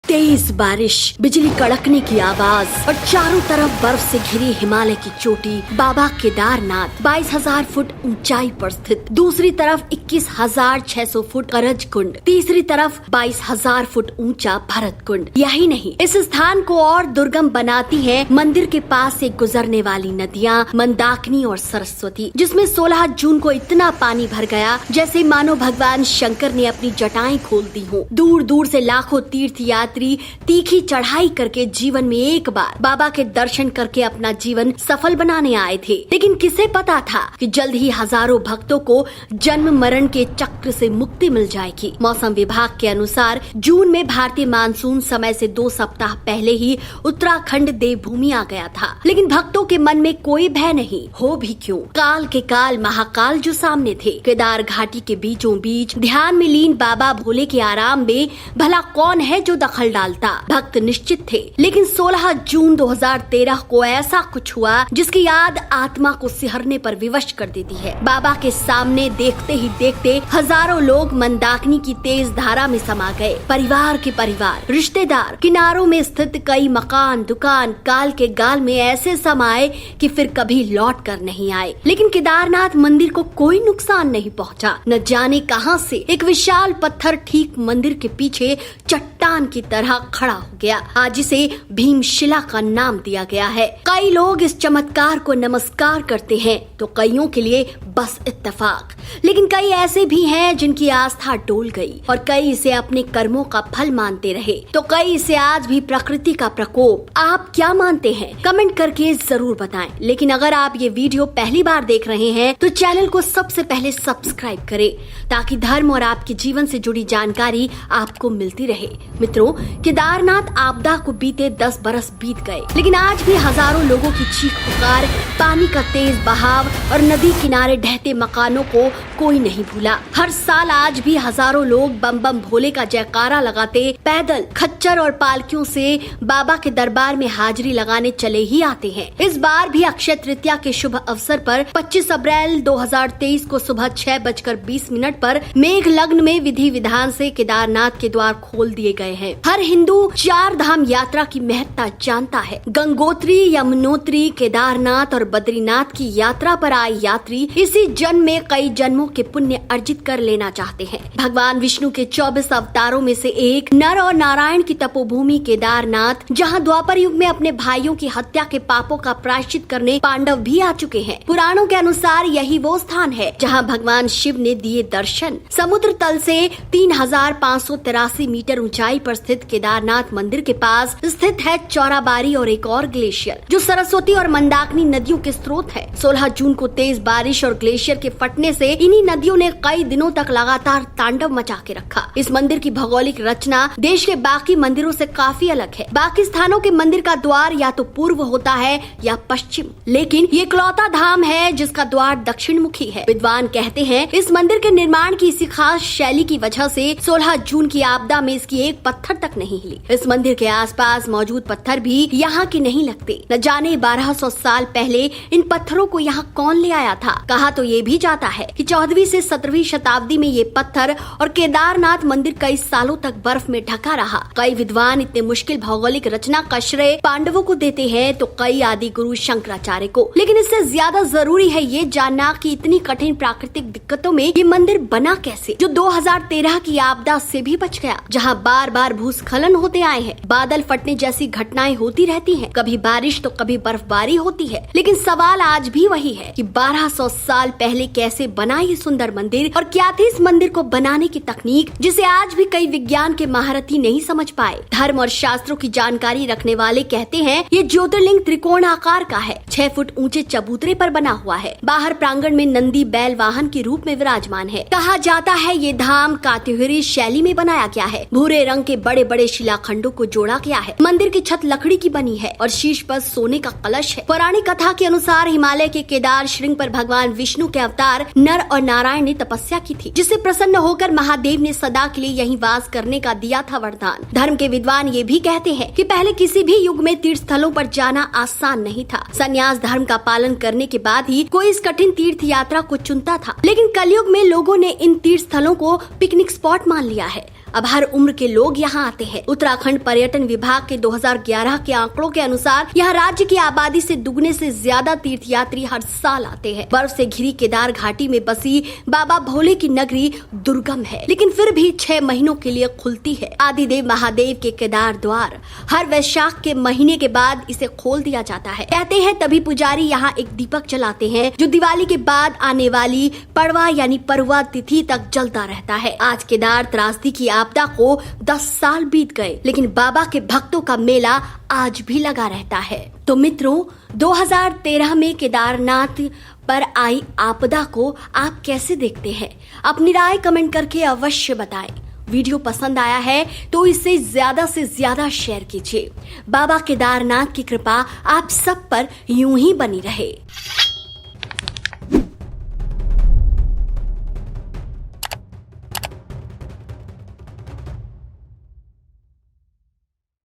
तेज बारिश, बिजली कड़कने की आवाज और चारों तरफ बर्फ से घिरी हिमालय की चोटी बाबा केदारनाथ 22,000 फुट ऊंचाई पर स्थित। दूसरी तरफ 21,600 फुट करज कुंड, तीसरी तरफ 22,000 फुट ऊंचा भरत कुंड। यही नहीं, इस स्थान को और दुर्गम बनाती है मंदिर के पास से गुजरने वाली नदियां मंदाकिनी और सरस्वती, जिसमें 16 जून को इतना पानी भर गया जैसे मानो भगवान शंकर ने अपनी जटाएं खोल दी हो। दूर दूर से लाखों तीर्थ यात्री तीखी चढ़ाई करके जीवन में एक बार बाबा के दर्शन करके अपना जीवन सफल बनाने आए थे। लेकिन किसे पता था कि जल्द ही हजारों भक्तों को जन्म मरण के चक्र से मुक्ति मिल जाएगी। मौसम विभाग के अनुसार जून में भारतीय मानसून समय से 2 सप्ताह पहले ही उत्तराखंड देवभूमि आ गया था, लेकिन भक्तों के मन में कोई भय नहीं, हो भी क्यों। काल के काल महाकाल जो सामने थे, केदार घाटी के बीचों बीच ध्यान में लीन बाबा भोले के आराम में भला कौन है जो दखल डालता। भक्त निश्चित थे, लेकिन 16 जून 2013 को ऐसा कुछ हुआ जिसकी याद आत्मा को सिहरने पर विवश कर देती है। बाबा के सामने देखते ही देखते हजारों लोग मंदाकिनी की तेज धारा में समा गए। परिवार के परिवार, रिश्तेदार, किनारों में स्थित कई मकान, दुकान काल के गाल में ऐसे समाये कि फिर कभी लौट कर नहीं आए। लेकिन केदारनाथ मंदिर को कोई नुकसान नहीं पहुंचा। न जाने कहां से एक विशाल पत्थर ठीक मंदिर के पीछे चट्टान की तरह खड़ा हो गया। आज इसे भीमशिला का नाम दिया गया है। कई लोग इस चमत्कार को नमस्कार करते हैं तो कईयों के लिए बस इत्तेफाक, लेकिन कई ऐसे भी हैं जिनकी आस्था डोल गई और कई इसे अपने कर्मों का फल मानते रहे, तो कई इसे आज भी प्रकृति का प्रकोप। आप क्या मानते हैं? कमेंट करके जरूर बताएं। लेकिन अगर आप ये वीडियो पहली बार देख रहे हैं तो चैनल को सबसे पहले सब्सक्राइब करें ताकि धर्म और आपके जीवन से जुड़ी जानकारी आपको मिलती रहे। मित्रों, केदारनाथ आपदा को बीते 10 बरस बीत गए, लेकिन आज भी हजारों लोगों की चीख पुकार, पानी का तेज बहाव और नदी किनारे ढहते मकानों को कोई नहीं भूला। हर साल आज भी हजारों लोग बम बम भोले का जयकारा लगाते पैदल खच्चर और पालकियों से बाबा के दरबार में हाजिरी लगाने चले ही आते हैं। इस बार भी अक्षय तृतीया के शुभ अवसर पर 25 अप्रैल 2023 को सुबह 6:20 पर मेघ लग्न में विधि विधान से केदारनाथ के द्वार खोल दिए गए हैं। हर हिंदू 4 धाम यात्रा की महत्ता जानता है। गंगोत्री, यमुनोत्री, केदारनाथ और बद्रीनाथ की यात्रा पर आए यात्री इसी जन्म में कई जन्मों के पुण्य अर्जित कर लेना चाहते हैं। भगवान विष्णु के 24 अवतारों में से एक नर और नारायण की तपोभूमि केदारनाथ, जहां द्वापर युग में अपने भाइयों की हत्या के पापों का प्रायश्चित करने पांडव भी आ चुके हैं। पुराणों के अनुसार यही वो स्थान है जहां भगवान शिव ने दिए दर्शन। समुद्र तल से 3,583 मीटर ऊंचाई पर स्थित केदारनाथ मंदिर के पास स्थित है चौराबाड़ी और एक और ग्लेशियर जो सरस्वती और मंदाकिनी नदियों के स्रोत है। 16 जून को तेज बारिश और ग्लेशियर के फटने से इन्हीं नदियों ने कई दिनों तक लगातार तांडव मचा के रखा। इस मंदिर की भौगोलिक रचना देश के बाकी मंदिरों से काफी अलग है। बाकी स्थानों के मंदिर का द्वार या तो पूर्व होता है या पश्चिम, लेकिन ये इकलौता धाम है जिसका द्वार दक्षिण मुखी है। विद्वान कहते हैं इस मंदिर के निर्माण की इसी खास शैली की वजह से 16 जून की आपदा में इसकी एक पत्थर तक नहीं हिली। इस मंदिर के आसपास मौजूद पत्थर भी यहाँ के नहीं लगते। न जाने 1200 साल पहले इन पत्थरों को यहाँ कौन ले आया था। कहा तो ये भी जाता है कि 14वीं से 17वीं शताब्दी में ये पत्थर और केदारनाथ मंदिर कई सालों तक बर्फ में ढका रहा। कई विद्वान इतने मुश्किल भौगोलिक रचना का श्रेय पांडवों को देते हैं तो कई आदि गुरु शंकराचार्य को। लेकिन इससे ज्यादा जरूरी है ये जानना कि इतनी कठिन प्राकृतिक दिक्कतों में ये मंदिर बना कैसे, जो 2013 की आपदा से भी बच गया, जहाँ बार बार भूस्खलन होते आए हैं, बादल फटने जैसी घटनाएं होती रहती हैं, कभी बारिश तो कभी बर्फबारी होती है। लेकिन सवाल आज भी वही है कि 1200 साल पहले कैसे बना ये सुंदर मंदिर और क्या थी इस मंदिर को बनाने की तकनीक, जिसे आज भी कई विज्ञान के महारथी नहीं समझ पाए। धर्म और शास्त्रों की जानकारी रखने वाले कहते हैं ये ज्योतिर्लिंग त्रिकोण आकार का है, 6 फुट ऊंचे चबूतरे पर बना हुआ है। बाहर प्रांगण में नंदी बैल वाहन के रूप में विराजमान है। कहा जाता है ये धाम कात्यायनी शैली में बनाया गया है। भूरे रंग के बड़े बड़े शिलाखंडों को जोड़ा गया है। मंदिर की छत लकड़ी की बनी है और शीर्ष पर सोने का कलश है। पौराणिक कथा के अनुसार हिमालय के केदार श्रृंग पर भगवान विष्णु के अवतार नर और नारायण ने तपस्या की थी, जिससे प्रसन्न होकर महादेव ने सदा के लिए यहीं वास करने का दिया था वरदान। धर्म के विद्वान ये भी कहते हैं कि पहले किसी भी युग में तीर्थ स्थलों पर जाना आसान नहीं था। संन्यास धर्म का पालन करने के बाद ही कोई इस कठिन तीर्थ यात्रा को चुनता था। लेकिन कलयुग में लोगों ने इन तीर्थ स्थलों को पिकनिक स्पॉट मान लिया है। अब हर उम्र के लोग यहाँ आते हैं। उत्तराखंड पर्यटन विभाग के 2011 के आंकड़ों के अनुसार यहाँ राज्य की आबादी से दुगने से ज्यादा तीर्थयात्री हर साल आते हैं। बर्फ से घिरी केदार घाटी में बसी बाबा भोले की नगरी दुर्गम है, लेकिन फिर भी 6 महीनों के लिए खुलती है। आदिदेव महादेव के केदार द्वार हर वैशाख के महीने के बाद इसे खोल दिया जाता है। कहते हैं तभी पुजारी यहाँ एक दीपक जलाते हैं जो दिवाली के बाद आने वाली पड़वा यानी परुआ तिथि तक जलता रहता है। आज केदार त्रासदी की आपदा को 10 साल बीत गए, लेकिन बाबा के भक्तों का मेला आज भी लगा रहता है। तो मित्रों, 2013 में केदारनाथ पर आई आपदा को आप कैसे देखते हैं? अपनी राय कमेंट करके अवश्य बताएं। वीडियो पसंद आया है तो इसे ज्यादा से ज्यादा शेयर कीजिए। बाबा केदारनाथ की कृपा आप सब पर यूं ही बनी रहे।